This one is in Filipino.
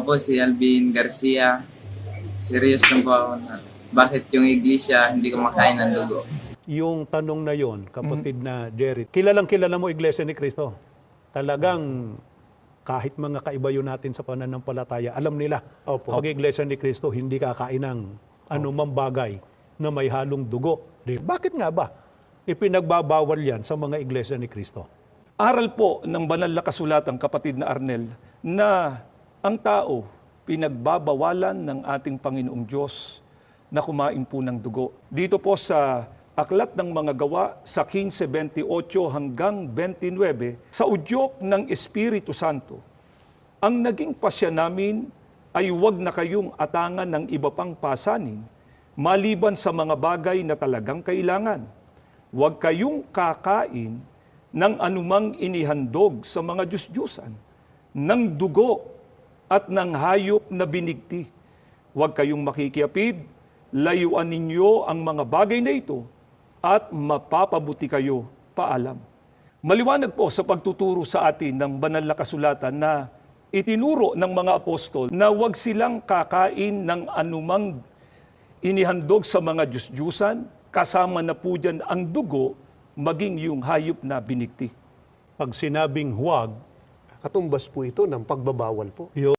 po si Alvin Garcia. Serious lang po ako na bakit yung iglesia hindi kumakain ng dugo. Yung tanong na yon, kapatid na Jerry, kilalang kilala mo Iglesia ni Cristo. Talagang kahit mga kaiba yun natin sa pananampalataya, alam nila, pag Iglesia ni Cristo, hindi kakain ng anumang bagay na may halong dugo. Bakit nga ba ipinagbabawal yan sa mga Iglesia ni Cristo? Aral po ng banal na kasulatan, kapatid na Arnel, na ang tao pinagbabawalan ng ating Panginoong Diyos na kumain po ng dugo. Dito po sa Aklat ng Mga Gawa sa 15:28 hanggang 29, sa udyok ng Espiritu Santo, ang naging pasya namin ay huwag na kayong atangan ng iba pang pasanin, maliban sa mga bagay na talagang kailangan. Huwag kayong kakain ng anumang inihandog sa mga Diyos-Diyusan, ng dugo at ng hayop na binigti. Huwag kayong makikiapid, layuan ninyo ang mga bagay na ito, at mapapabuti kayo. Paalam. Maliwanag po sa pagtuturo sa atin ng banal na kasulatan na itinuro ng mga apostol na huwag silang kakain ng anumang inihandog sa mga Diyos-Diyusan, kasama na po dyan ang dugo, maging yung hayop na binigti. Pag sinabing huwag, Katumbas po ito ng pagbabawal po.